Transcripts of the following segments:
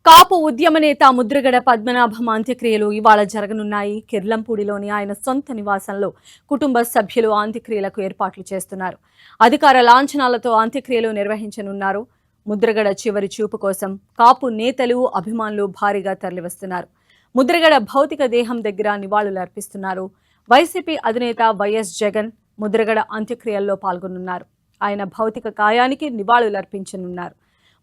కాపు ఉద్యమ నేత ముద్రగడ పద్మనాభం అంత్యక్రియలు ఇవాళ జరగనున్నాయి. కిర్లంపూడిలోని ఆయన సొంత నివాసంలో కుటుంబ సభ్యులు అంత్యక్రియలకు ఏర్పాట్లు చేస్తున్నారు. అధికార లాంఛనాలతో అంత్యక్రియలు నిర్వహించనున్నారు. ముద్రగడ చివరి చూపు కోసం కాపు నేతలు అభిమానులు భారీగా తరలివస్తున్నారు. ముద్రగడ భౌతిక దేహం దగ్గర నివాళులు అర్పిస్తున్నారు. వైసీపీ అధినేత వైఎస్ జగన్ ముద్రగడ అంత్యక్రియల్లో పాల్గొనున్నారు. ఆయన భౌతిక కాయానికి నివాళులర్పించనున్నారు.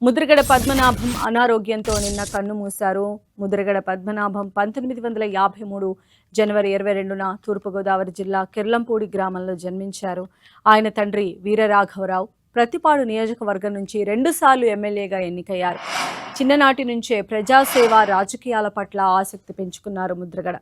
ముద్రగడ పద్మనాభం అనారోగ్యంతో నిన్న కన్నుమూశారు. ముద్రగడ పద్మనాభం 1953 జనవరి 22న తూర్పుగోదావరి జిల్లా కిర్లంపూడి గ్రామంలో జన్మించారు. ఆయన తండ్రి వీరరాఘవరావు ప్రతిపాడు నియోజకవర్గం నుంచి 2 సార్లు ఎమ్మెల్యేగా ఎన్నికయ్యారు. చిన్ననాటి నుంచే ప్రజాసేవ రాజకీయాల పట్ల ఆసక్తి పెంచుకున్నారు ముద్రగడ.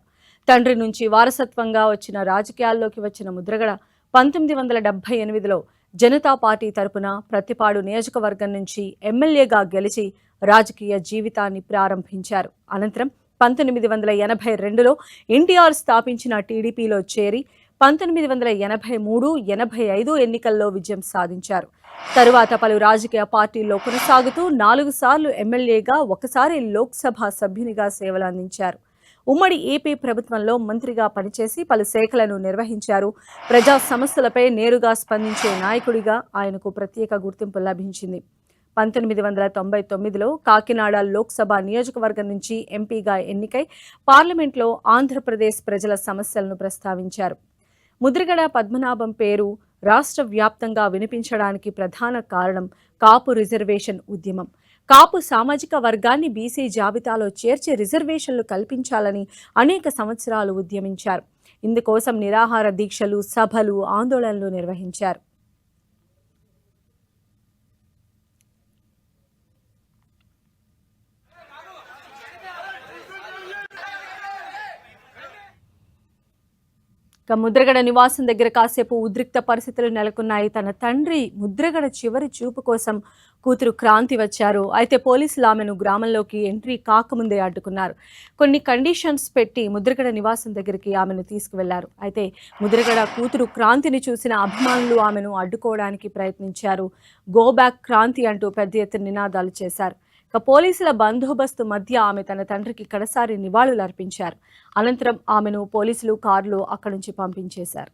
తండ్రి నుంచి వారసత్వంగా వచ్చిన రాజకీయాల్లోకి వచ్చిన ముద్రగడ 1978లో జనతా పార్టీ తరపున ప్రతిపాడు నియోజకవర్గం నుంచి ఎమ్మెల్యేగా గెలిచి రాజకీయ జీవితాన్ని ప్రారంభించారు. అనంతరం 1982లో ఎన్టీఆర్ స్థాపించిన టీడీపీలో చేరి 1983-85 ఎన్నికల్లో విజయం సాధించారు. తరువాత పలు రాజకీయ పార్టీల్లో కొనసాగుతూ 4 సార్లు ఎమ్మెల్యేగా, 1 సారి లోక్సభ సభ్యునిగా సేవలు అందించారు. ఉమ్మడి ఏపీ ప్రభుత్వంలో మంత్రిగా పనిచేసి పలు శాఖలను నిర్వహించారు. ప్రజా సమస్యలపై నేరుగా స్పందించే నాయకుడిగా ఆయనకు ప్రత్యేక గుర్తింపు లభించింది. 1999లో కాకినాడ లోక్సభ నియోజకవర్గం నుంచి ఎంపీగా ఎన్నికై పార్లమెంట్లో ఆంధ్రప్రదేశ్ ప్రజల సమస్యలను ప్రస్తావించారు. ముద్రగడ పద్మనాభం పేరు రాష్ట్ర వ్యాప్తంగా వినిపించడానికి ప్రధాన కారణం కాపు రిజర్వేషన్ ఉద్యమం. కాపు సామాజిక వర్గాన్ని బీసీ జాబితాలో చేర్చి రిజర్వేషన్లు కల్పించాలని అనేక సంవత్సరాలు ఉద్యమించారు. ఇందుకోసం నిరాహార దీక్షలు, సభలు, ఆందోళనలు నిర్వహించారు. ముద్రగడ నివాసం దగ్గర కాసేపు ఉద్రిక్త పరిస్థితులు నెలకొన్నాయి. తన తండ్రి ముద్రగడ చివరి చూపు కోసం కూతురు క్రాంతి వచ్చారు. అయితే పోలీసులు ఆమెను గ్రామంలోకి ఎంట్రీ కాకముందే అడ్డుకున్నారు. కొన్ని కండిషన్స్ పెట్టి ముద్రగడ నివాసం దగ్గరికి ఆమెను తీసుకువెళ్లారు. అయితే ముద్రగడ కూతురు క్రాంతిని చూసిన అభిమానులు ఆమెను అడ్డుకోవడానికి ప్రయత్నించారు. గో బ్యాక్ క్రాంతి అంటూ పెద్ద ఎత్తున నినాదాలు చేశారు. పోలీసుల బందోబస్తు మధ్య ఆమె తన తండ్రికి కడసారి నివాళులు అర్పించారు. అనంతరం ఆమెను పోలీసులు కారులో అక్కడి నుంచి పంపించేశారు.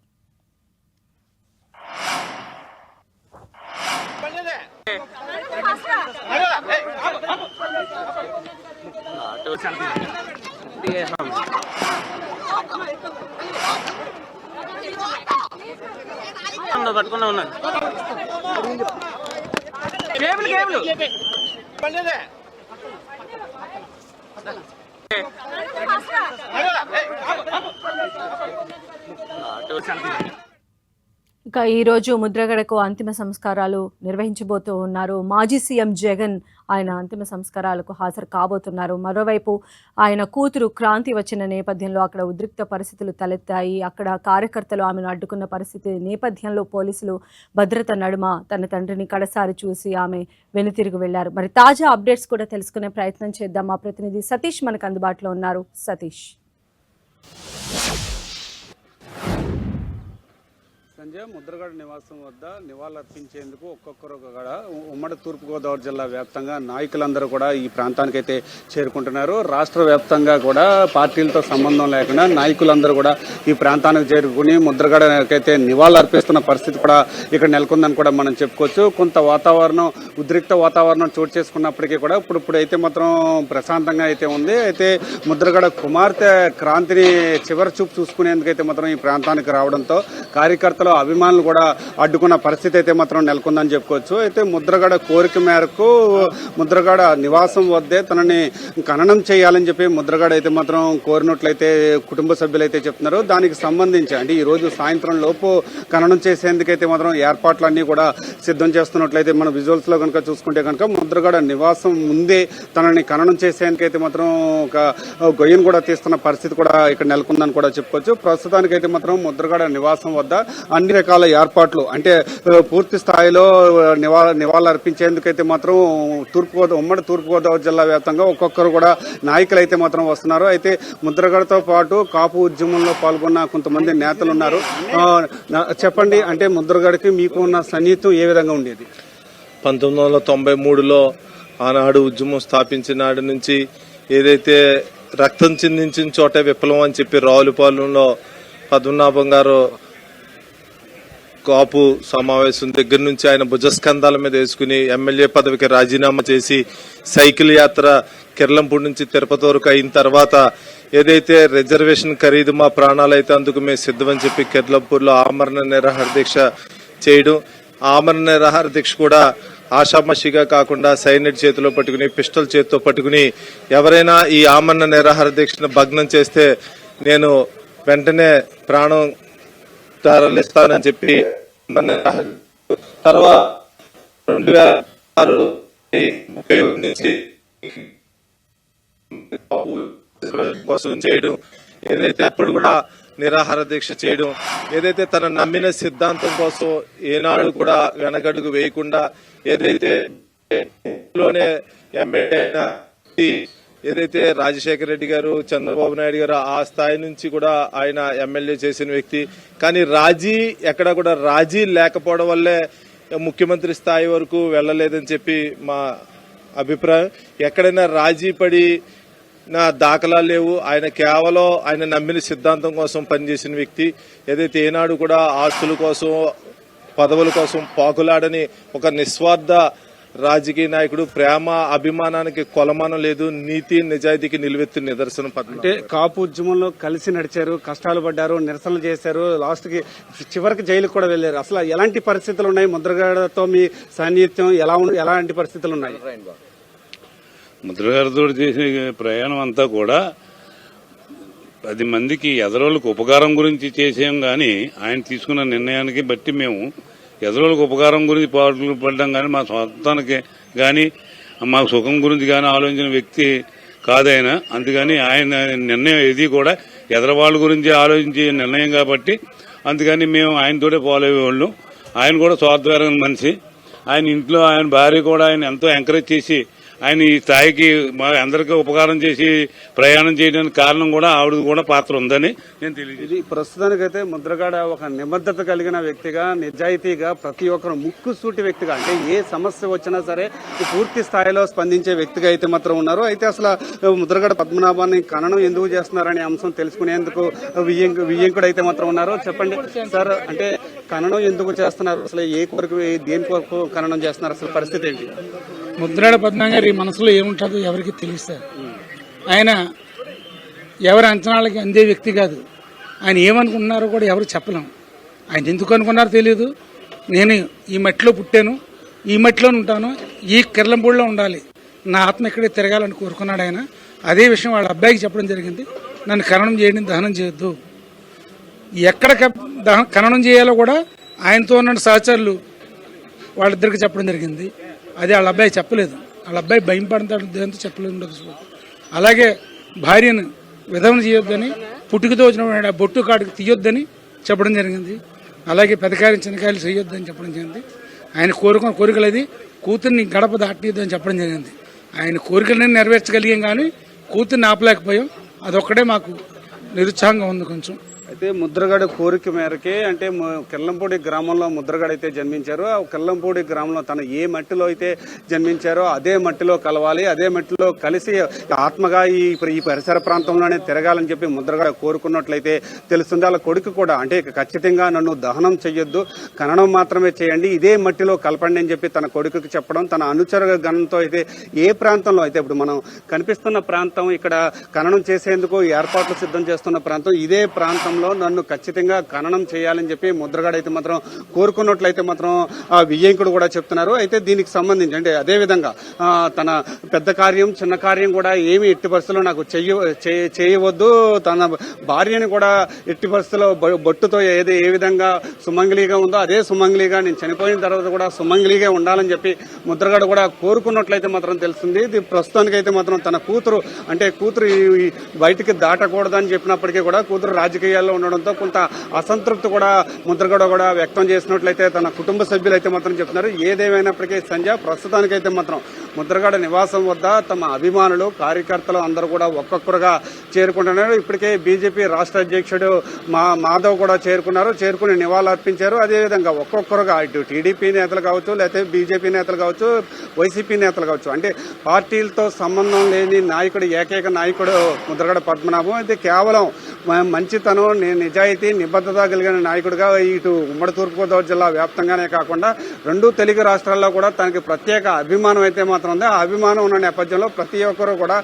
ఇక ఈరోజు ముద్రగడకు అంతిమ సంస్కారాలు నిర్వహించబోతూ ఉన్నారు. మాజీ సీఎం జగన్ ఆయన అంతిమ సంస్కారాలకు హాజరు కాబోతున్నారు. మరోవైపు ఆయన కూతురు క్రాంతి వచ్చిన నేపథ్యంలో అక్కడ ఉద్రిక్త పరిస్థితులు తలెత్తాయి. అక్కడ కార్యకర్తలు ఆమెను అడ్డుకున్న పరిస్థితి నేపథ్యంలో పోలీసులు భద్రత నడుమ తన తండ్రిని కడసారి చూసి ఆమె వెనుతిరిగి వెళ్లారు. మరి తాజా అప్డేట్స్ కూడా తెలుసుకునే ప్రయత్నం చేద్దాం. మా ప్రతినిధి సతీష్ మనకు అందుబాటులో ఉన్నారు. సతీష్. సంజయ్, ముద్రగడ నివాసం వద్ద నివాళులర్పించేందుకు ఒక్కొక్కరు కూడా ఉమ్మడి తూర్పుగోదావరి జిల్లా వ్యాప్తంగా నాయకులందరూ కూడా ఈ ప్రాంతానికి అయితే చేరుకుంటున్నారు. రాష్ట్ర వ్యాప్తంగా కూడా పార్టీలతో సంబంధం లేకుండా నాయకులందరూ కూడా ఈ ప్రాంతానికి చేరుకుని ముద్రగడకైతే నివాళులర్పిస్తున్న పరిస్థితి కూడా ఇక్కడ నెలకొందని కూడా మనం చెప్పుకోవచ్చు. కొంత వాతావరణం, ఉద్రిక్త వాతావరణం చోటు చేసుకున్నప్పటికీ కూడా ఇప్పుడైతే మాత్రం ప్రశాంతంగా అయితే ఉంది. అయితే ముద్రగడ కుమార్తె క్రాంతిని చివరి చూపు చూసుకునేందుకైతే మాత్రం ఈ ప్రాంతానికి రావడంతో కార్యకర్తలు, అభిమానులు కూడా అడ్డుకున్న పరిస్థితి అయితే మాత్రం నెలకొందని చెప్పుకోవచ్చు. అయితే ముద్రగడ కోరిక మేరకు ముద్రగడ నివాసం వద్దే తనని ఖననం చేయాలని చెప్పి ముద్రగడ అయితే మాత్రం కోరినట్లయితే కుటుంబ సభ్యులు అయితే చెప్తున్నారు. దానికి సంబంధించి అంటే ఈ రోజు సాయంత్రం లోపు ఖననం చేసేందుకైతే మాత్రం ఏర్పాట్లన్నీ కూడా సిద్ధం చేస్తున్నట్లయితే మన విజువల్స్ లో కనుక చూసుకుంటే కనుక ముద్రగడ నివాసం ముందే తనని ఖననం చేసేందుకైతే మాత్రం ఒక గొయ్యను కూడా తీస్తున్న పరిస్థితి కూడా ఇక్కడ నెలకొందని కూడా చెప్పుకోవచ్చు. ప్రస్తుతానికైతే మాత్రం ముద్రగడ నివాసం వద్ద అన్ని రకాల ఏర్పాట్లు అంటే పూర్తి స్థాయిలో నివాళులు అర్పించేందుకైతే మాత్రం ఉమ్మడి తూర్పుగోదావరి జిల్లా వ్యాప్తంగా ఒక్కొక్కరు కూడా నాయకులు అయితే మాత్రం వస్తున్నారు. అయితే ముద్రగడతో పాటు కాపు ఉద్యమంలో పాల్గొన్న కొంతమంది నేతలు ఉన్నారు. చెప్పండి, అంటే ముద్రగడకి మీకు ఉన్న సన్నిహితం ఏ విధంగా ఉండేది? 1993లో ఆనాడు ఉద్యమం స్థాపించిన నాటి నుంచి ఏదైతే రక్తం చిందించిన చోటే విప్లవం అని చెప్పి రావులపాలెంలో పద్మనాభం గారు కాపు సమావేశం దగ్గర నుంచి ఆయన భుజస్కంధాల మీద వేసుకుని ఎమ్మెల్యే పదవికి రాజీనామా చేసి సైకిల్ యాత్ర కిర్లంపూడి నుంచి తిరుపతి వరకు అయిన తర్వాత ఏదైతే రిజర్వేషన్ ఖరీదు మా ప్రాణాలు అయితే అందుకు మేము సిద్ధమని చెప్పి కిర్లంపూడిలో ఆమరణ నిరాహార దీక్ష చేయడం, ఆమరణ నిరాహార దీక్ష కూడా ఆషామాషిగా కాకుండా సైనైడ్ చేతిలో పట్టుకుని పిస్టల్ చేతితో పట్టుకుని ఎవరైనా ఈ ఆమరణ నిరాహార దీక్షను భగ్నం చేస్తే నేను వెంటనే ప్రాణం తరలిస్తానని చెప్పి తర్వాత 2006 నుంచి కోసం చేయడం, ఏదైతే అప్పుడు కూడా నిరాహార దీక్ష చేయడం, ఏదైతే తన నమ్మిన సిద్ధాంతం కోసం ఏనాడు కూడా వెనకడుగు వేయకుండా ఏదైతే లోనే ఏదైతే రాజశేఖర రెడ్డి గారు చంద్రబాబు నాయుడు గారు ఆ స్థాయి నుంచి కూడా ఆయన ఎమ్మెల్యే చేసిన వ్యక్తి. కానీ రాజీ ఎక్కడ కూడా రాజీ లేకపోవడం వల్లే ముఖ్యమంత్రి స్థాయి వరకు వెళ్లలేదని చెప్పి మా అభిప్రాయం. ఎక్కడైనా రాజీ పడి నా దాఖలాలు లేవు. ఆయన కేవలం ఆయన నమ్మిన సిద్ధాంతం కోసం పనిచేసిన వ్యక్తి. ఏదైతే ఏనాడు కూడా ఆస్తుల కోసం పదవుల కోసం పాకులాడని ఒక నిస్వార్థ రాజకీయ నాయకుడు, ప్రేమ అభిమానానికి కొలమానం లేదు, నీతి నిజాయితీకి నిలువెత్తిన నిదర్శనం. అంటే కాపు ఉద్యమంలో కలిసి నడిచారు, కష్టాలు పడ్డారు, నిరసనలు చేశారు, లాస్ట్ కి చివరికి జైలుకు కూడా వెళ్లారు. అసలు ఎలాంటి పరిస్థితులు ఉన్నాయి? ముద్రగడతో మీ సాన్నిహిత్యం ఎలాంటి పరిస్థితులు ఉన్నాయి? ముద్రగారితో చేసే ప్రయాణం అంతా కూడా 10 మందికి ఎదరోళ్ళకు ఉపకారం గురించి చేసాం గాని ఆయన తీసుకున్న నిర్ణయానికి బట్టి మేము ఎదరోళ్ళకు ఉపకారం గురించి పాటలు పడ్డాం కానీ మా సొంతానికి గాని మా సుఖం గురించి గాని ఆలోచించిన వ్యక్తి కాదైన. అందుకని ఆయన నిర్ణయం ఏది కూడా ఎదరవాళ్ళ గురించి ఆలోచించే నిర్ణయం కాబట్టి అందుకని మేము ఆయనతోనే ఫాలో అయ్యేవాళ్ళం. ఆయన కూడా స్వార్థపరమైన మనిషి. ఆయన ఇంట్లో ఆయన భార్య కూడా ఆయన ఎంతో ఎంకరేజ్ చేసి ఆయన ఈ స్థాయికి మా అందరికీ ఉపకారం చేసి ప్రయాణం చేయడానికి కారణం కూడా ఆవిడ కూడా పాత్ర ఉందని నేను తెలియదు. ప్రస్తుతానికైతే ముద్రగడ ఒక నిబద్ధత కలిగిన వ్యక్తిగా, నిజాయితీగా, ప్రతి ఒక్కరు ముక్కుసూటి వ్యక్తిగా, అంటే ఏ సమస్య వచ్చినా సరే పూర్తి స్థాయిలో స్పందించే వ్యక్తిగా అయితే మాత్రం ఉన్నారు. అయితే అసలు ముద్రగడ పద్మనాభాన్ని ఖననం ఎందుకు చేస్తున్నారనే అంశం తెలుసుకునేందుకు వియ్యంకుడు అయితే మాత్రం ఉన్నారు. చెప్పండి సార్, అంటే ఖననం ఎందుకు చేస్తున్నారు? అసలు ఏ కొరకు, దేని కొరకు ఖననం చేస్తున్నారు? అసలు పరిస్థితి ఏంటి? ముద్రగడ పద్మనాభం గారి మనసులో ఏముంటుందో ఎవరికి తెలుస్తారు. ఆయన ఎవరి అంచనాలకి అందే వ్యక్తి కాదు. ఆయన ఏమనుకున్నారో కూడా ఎవరు చెప్పలేం. ఆయన ఎందుకు అనుకున్నారో తెలియదు. నేను ఈ మట్టిలో పుట్టాను, ఈ మట్టిలో ఉంటాను, ఈ కిర్లంపూడిలో ఉండాలి, నా ఆత్మ ఇక్కడే తిరగాలని కోరుకున్నాడు ఆయన. అదే విషయం వాళ్ళ అబ్బాయికి చెప్పడం జరిగింది. నన్ను ఖననం చేయండి, దహనం చేయొద్దు. ఎక్కడ ఖననం చేయాలో కూడా ఆయనతో ఉన్న సహచరులు వాళ్ళిద్దరికి చెప్పడం జరిగింది. అది వాళ్ళ అబ్బాయి చెప్పలేదు. వాళ్ళ అబ్బాయి భయం పడతాడు, దేంతో చెప్పలేదు ఉండదు. అలాగే భార్యను విధవన చేయొద్దని, పుట్టుకతో వచ్చిన బొట్టు కాడికి తీయొద్దని చెప్పడం జరిగింది. అలాగే పెద్దకాయలు చిన్నకాయలు చేయొద్దని చెప్పడం జరిగింది. ఆయన కోరుకున్న కోరికలు అది కూతుర్ని గడప దాటియొద్దని చెప్పడం జరిగింది. ఆయన కోరికలని నెరవేర్చగలిగాం కానీ కూతుర్ని ఆపలేకపోయాం. అదొక్కడే మాకు నిరుత్సాహంగా ఉంది కొంచెం. అయితే ముద్రగడ కోరిక మేరకే, అంటే కిర్లంపూడి గ్రామంలో ముద్రగడ అయితే జన్మించారు. ఆ కిర్లంపూడి గ్రామంలో తను ఏ మట్టిలో అయితే జన్మించారో అదే మట్టిలో కలవాలి, అదే మట్టిలో కలిసి ఆత్మగా ఈ పరిసర ప్రాంతంలోనే తిరగాలని చెప్పి ముద్రగడ కోరుకున్నట్లయితే తెలుస్తుంది. వాళ్ళ కొడుకు కూడా, అంటే ఖచ్చితంగా నన్ను దహనం చెయ్యొద్దు, ఖననం మాత్రమే చేయండి, ఇదే మట్టిలో కలపండి అని చెప్పి తన కొడుకుకి చెప్పడం, తన అనుచర గణంతో అయితే ఏ ప్రాంతంలో అయితే ఇప్పుడు మనం కనిపిస్తున్న ప్రాంతం, ఇక్కడ ఖననం చేసేందుకు ఏర్పాట్లు సిద్ధం చేస్తున్న ప్రాంతం, ఇదే ప్రాంతంలో నన్ను ఖచ్చితంగా ఖననం చేయాలని చెప్పి ముద్రగడ అయితే మాత్రం కోరుకున్నట్లయితే మాత్రం ఆ వియ్యంకుడు కూడా చెప్తున్నారు. అయితే దీనికి సంబంధించి అంటే అదే విధంగా తన పెద్ద కార్యం చిన్న కార్యం కూడా ఏమి ఎట్టి పరిస్థితుల్లో నాకు చేయవద్దు, తన భార్యని కూడా ఎట్టి పరిస్థితుల్లో బొట్టుతో ఏ విధంగా సుమంగళిగా ఉందో అదే సుమంగళిగా నేను చనిపోయిన తర్వాత కూడా సుమంగళిగా ఉండాలని చెప్పి ముద్రగడ కూడా కోరుకున్నట్లయితే మాత్రం తెలుస్తుంది. ఇది ప్రస్తుతానికి అయితే మాత్రం తన కూతురు, అంటే కూతురు బయటికి దాటకూడదని చెప్పినప్పటికీ కూడా కూతురు రాజకీయాలు ఏరియాలో ఉండడంతో కొంత అసంతృప్తి కూడా ముద్రగడ కూడా వ్యక్తం చేసినట్లయితే తన కుటుంబ సభ్యులు అయితే మాత్రం చెప్తున్నారు. ఏదేమైనప్పటికీ సంధ్య ప్రస్తుతానికైతే మాత్రం ముద్రగడ నివాసం వద్ద తమ అభిమానులు కార్యకర్తలు అందరూ కూడా ఒక్కొక్కరుగా చేరుకుంటున్నారు. ఇప్పటికే బీజేపీ రాష్ట్ర అధ్యక్షుడు మాధవ్ కూడా చేరుకుని నివాళులర్పించారు. అదేవిధంగా ఒక్కొక్కరుగా ఇటు టీడీపీ నేతలు కావచ్చు, లేకపోతే బీజేపీ నేతలు కావచ్చు, వైసీపీ నేతలు కావచ్చు, అంటే పార్టీలతో సంబంధం లేని నాయకుడు, ఏకైక నాయకుడు ముద్రగడ పద్మనాభం. అయితే కేవలం మంచితనం, నిజాయితీ, నిబద్ధత కలిగిన నాయకుడిగా ఇటు ఉమ్మడి తూర్పుగోదావరి జిల్లా వ్యాప్తంగానే కాకుండా రెండు తెలుగు రాష్ట్రాల్లో కూడా తనకి ప్రత్యేక అభిమానం అయితే మాత్రం ఉంది. ఆ అభిమానం ఉన్న నేపథ్యంలో ప్రతి ఒక్కరు కూడా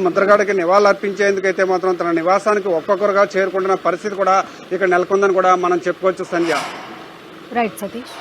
ముద్రగడకి నివాళులర్పించేందుకైతే మాత్రం తన నివాసానికి ఒక్కొక్కరుగా చేరుకుంటున్న పరిస్థితి కూడా ఇక్కడ నెలకొందని కూడా మనం చెప్పుకోవచ్చు సంధ్య. రైట్ సతీష్.